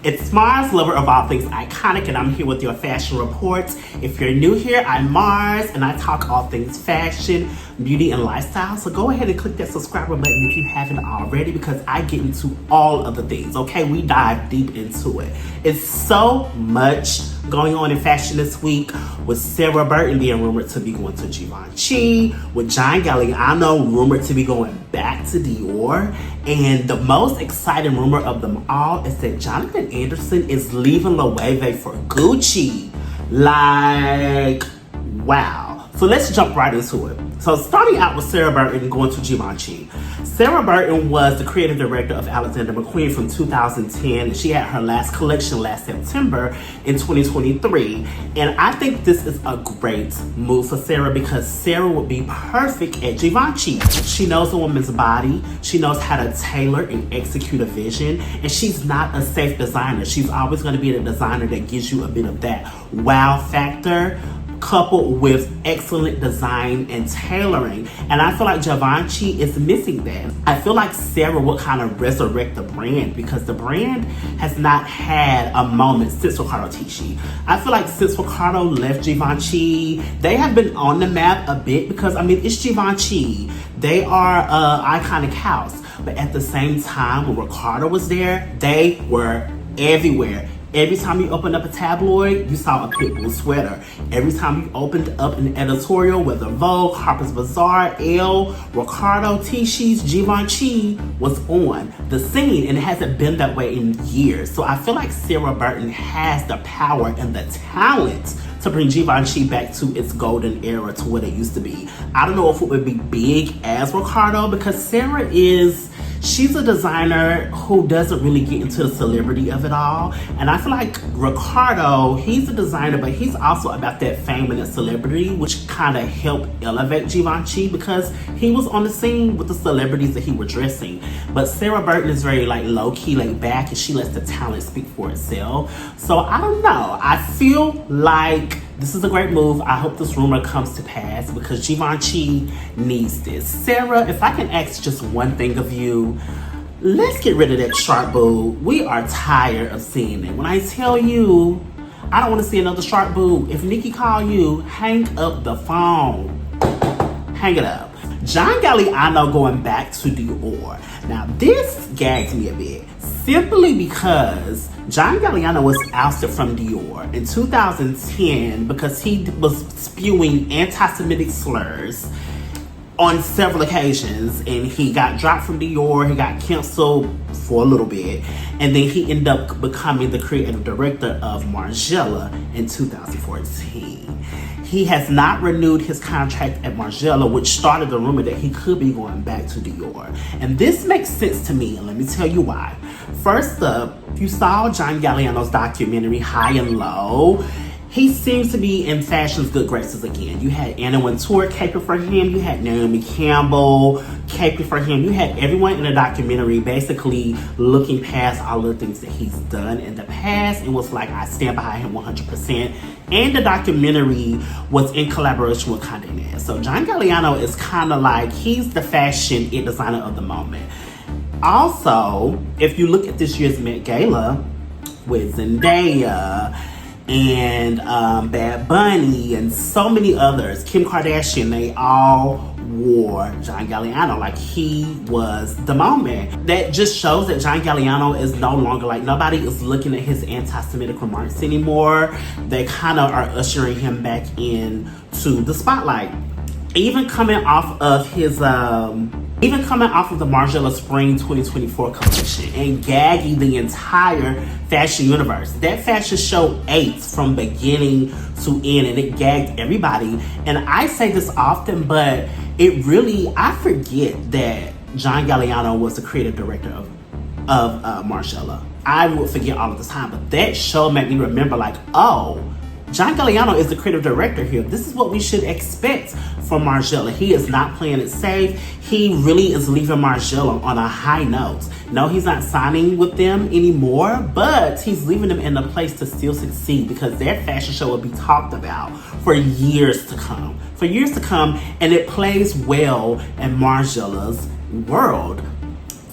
It's Mars, lover of all things iconic, and I'm here with your fashion reports. If you're new here, I'm Mars, and I talk all things fashion, beauty, and lifestyle. So go ahead and click that subscriber button if you haven't already, because I get into all of the things, okay? We dive deep into it. It's so much going on in fashion this week, with Sarah Burton being rumored to be going to Givenchy, with John Galliano rumored to be going back to Dior, and the most exciting rumor of them all is that Jonathan Anderson is leaving Loewe for Gucci. Like, wow. So let's jump right into it. So starting out with Sarah Burton going to Givenchy. Sarah Burton was the creative director of Alexander McQueen from 2010. She had her last collection last September in 2023. And I think this is a great move for Sarah, because Sarah would be perfect at Givenchy. She knows a woman's body. She knows how to tailor and execute a vision. And she's not a safe designer. She's always going to be the designer that gives you a bit of that wow factor, coupled with excellent design and tailoring. And I feel like Givenchy is missing that. I feel like Sarah would kind of resurrect the brand, because the brand has not had a moment since Riccardo Tisci. I feel like since Riccardo left Givenchy, they have been on the map a bit, because I mean, it's Givenchy. They are an iconic house. But at the same time, when Riccardo was there, they were everywhere. Every time you opened up a tabloid, you saw a Pitbull sweater. Every time you opened up an editorial, whether Vogue, Harper's Bazaar, Elle, Riccardo Tisci's Givenchy was on the scene, and it hasn't been that way in years. So I feel like Sarah Burton has the power and the talent to bring Givenchy back to its golden era, to what it used to be. I don't know if it would be big as Riccardo, because Sarah she's a designer who doesn't really get into the celebrity of it all. And I feel like Riccardo, he's a designer, but he's also about that fame and that celebrity, which kind of helped elevate Givenchy, because he was on the scene with the celebrities that he was dressing. But Sarah Burton is very like low-key, laid back, and she lets the talent speak for itself. So I don't know. I feel like this is a great move. I hope this rumor comes to pass, because Givenchy needs this. Sarah, if I can ask just one thing of you, let's get rid of that sharp boob. We are tired of seeing it. When I tell you, I don't want to see another sharp boob. If Nikki call you, hang up the phone. Hang it up. John Galliano going back to Dior. Now this gags me a bit, simply because John Galliano was ousted from Dior in 2010 because he was spewing anti-Semitic slurs on several occasions, and he got dropped from Dior. He got canceled for a little bit, and then he ended up becoming the creative director of Margiela in 2014. He has not renewed his contract at Margiela, which started the rumor that he could be going back to Dior. And this makes sense to me, and let me tell you why. First up, you saw John Galliano's documentary, High and Low. He seems to be in fashion's good graces again. You had Anna Wintour caping for him. You had Naomi Campbell caping for him. You had everyone in the documentary basically looking past all the things that he's done in the past, and was like, I stand behind him 100%. And the documentary was in collaboration with Condé Nast. So John Galliano is kind of like, he's the fashion designer of the moment. Also, if you look at this year's Met Gala with Zendaya and Bad Bunny and so many others, Kim Kardashian, they all wore John Galliano like he was the moment. That just shows that John Galliano is no longer, like, nobody is looking at his anti-Semitic remarks anymore. They kind of are ushering him back in to the spotlight. Even coming off of the Margiela Spring 2024 collection and gagging the entire fashion universe. That fashion show ate from beginning to end, and it gagged everybody. And I say this often, but I forget that John Galliano was the creative director of Margiela. I would forget all of the time, but that show made me remember, like, oh, John Galliano is the creative director here. This is what we should expect from Margiela. He is not playing it safe. He really is leaving Margiela on a high note. No, he's not signing with them anymore, but he's leaving them in a place to still succeed, because their fashion show will be talked about for years to come. And it plays well in Margiela's world.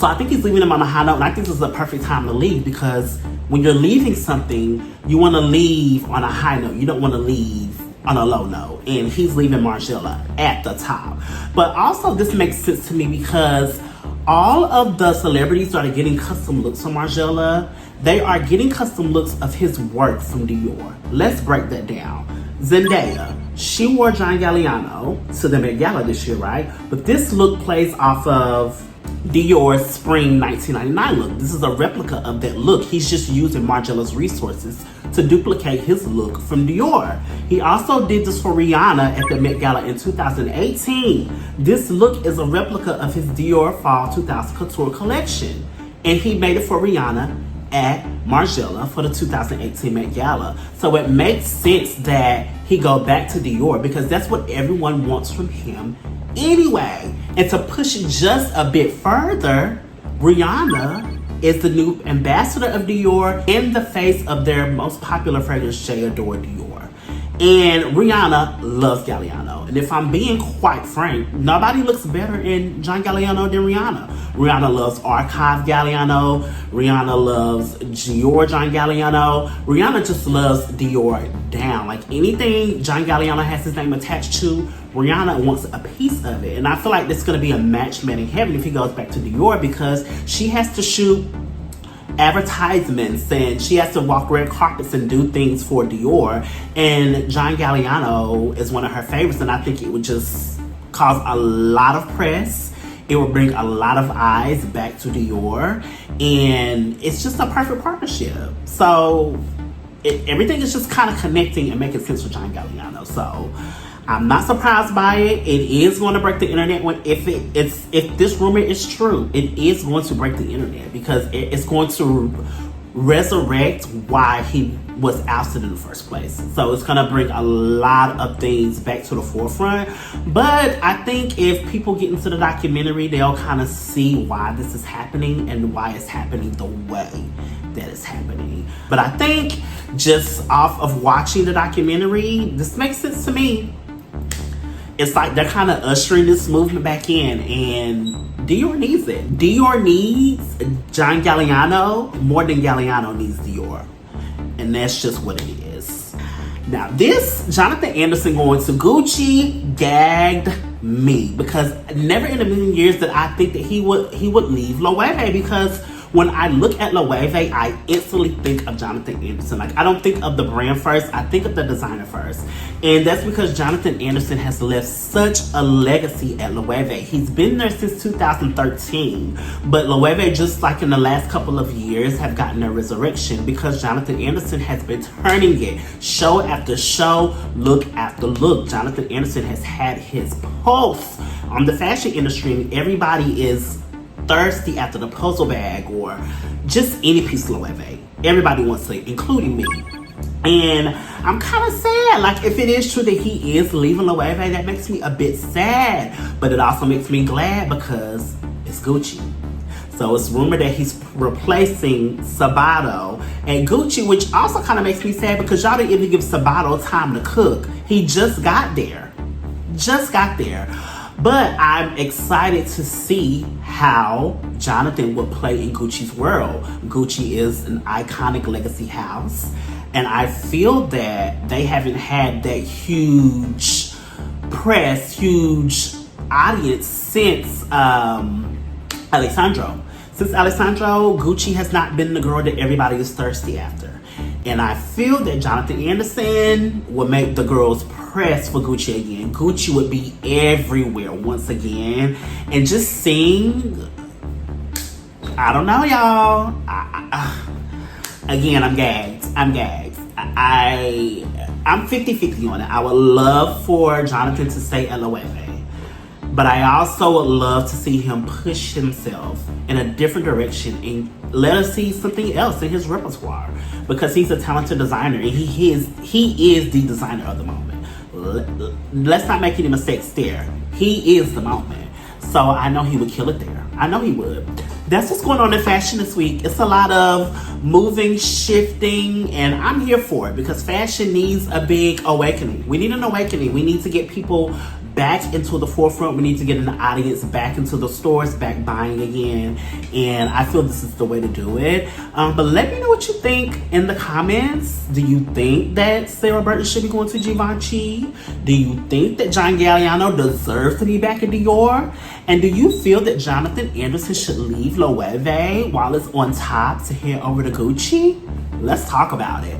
So I think he's leaving them on a high note, and I think this is the perfect time to leave, because when you're leaving something, you want to leave on a high note. You don't want to leave on a low note. And he's leaving Margiela at the top. But also this makes sense to me because all of the celebrities that are getting custom looks from Margiela, they are getting custom looks of his work from Dior. Let's break that down. Zendaya, she wore John Galliano to the Met Gala this year, right? But this look plays off of Dior's spring 1999 look. This is a replica of that look. He's just using Margiela's resources to duplicate his look from Dior. He also did this for Rihanna at the Met Gala in 2018. This look is a replica of his Dior Fall 2000 Couture collection. And he made it for Rihanna at Margiela for the 2018 Met Gala. So it makes sense that he go back to Dior because that's what everyone wants from him anyway. And to push it just a bit further, Rihanna is the new ambassador of Dior in the face of their most popular fragrance, J. Adore Dior. And Rihanna loves Galliano. And if I'm being quite frank, nobody looks better in John Galliano than Rihanna. Rihanna loves Archive Galliano. Rihanna loves Dior John Galliano. Rihanna just loves Dior down. Like anything John Galliano has his name attached to, Rihanna wants a piece of it. And I feel like this is going to be a match made in heaven if he goes back to Dior because she has to shoot advertisements and she has to walk red carpets and do things for Dior. And John Galliano is one of her favorites, and I think it would just cause a lot of press. It will bring a lot of eyes back to Dior, and it's just a perfect partnership. So everything is just kind of connecting and making sense for John Galliano. So I'm not surprised by it. It is going to break the internet if this rumor is true. It is going to break the internet because it's going to resurrect why he was ousted in the first place. So it's going to bring a lot of things back to the forefront. But I think if people get into the documentary, they'll kind of see why this is happening and why it's happening the way that it's happening. But I think just off of watching the documentary, this makes sense to me. It's like they're kind of ushering this movement back in, and Dior needs it. Dior needs John Galliano more than Galliano needs Dior. And that's just what it is. Now, this Jonathan Anderson going to Gucci gagged me because never in a million years did I think that he would leave Loewe, because when I look at Loewe, I instantly think of Jonathan Anderson. Like, I don't think of the brand first, I think of the designer first. And that's because Jonathan Anderson has left such a legacy at Loewe. He's been there since 2013. But Loewe, just like in the last couple of years, have gotten a resurrection because Jonathan Anderson has been turning it. Show after show, look after look. Jonathan Anderson has had his pulse on the fashion industry, and everybody is thirsty after the puzzle bag or just any piece of Loewe. Everybody wants it, including me. And I'm kind of sad. Like, if it is true that he is leaving Loewe, that makes me a bit sad. But it also makes me glad because it's Gucci. So it's rumored that he's replacing Sabato at Gucci, which also kind of makes me sad because y'all didn't even give Sabato time to cook. He just got there. But I'm excited to see how Jonathan will play in Gucci's world. Gucci is an iconic legacy house, and I feel that they haven't had that huge press, huge audience since Alessandro. Since Alessandro, Gucci has not been the girl that everybody is thirsty after. And I feel that Jonathan Anderson will make the girls press for Gucci again. Gucci would be everywhere once again. And just seeing, I don't know, y'all. Again, I'm gagged. I'm 50-50 on it. I would love for Jonathan to stay at Loewe. But I also would love to see him push himself in a different direction and let us see something else in his repertoire, because he's a talented designer and he is the designer of the moment. Let's not make any mistakes there. He is the moment. So I know he would kill it there. I know he would. That's what's going on in fashion this week. It's a lot of moving, shifting, and I'm here for it because fashion needs a big awakening. We need an awakening. We need to get people back into the forefront. We need to get an audience back into the stores, back buying again. And I feel this is the way to do it. But let me know what you think in the comments. Do you think that Sarah Burton should be going to Givenchy? Do you think that John Galliano deserves to be back at Dior? And do you feel that Jonathan Anderson should leave Loewe while it's on top to head over to Gucci? Let's talk about it.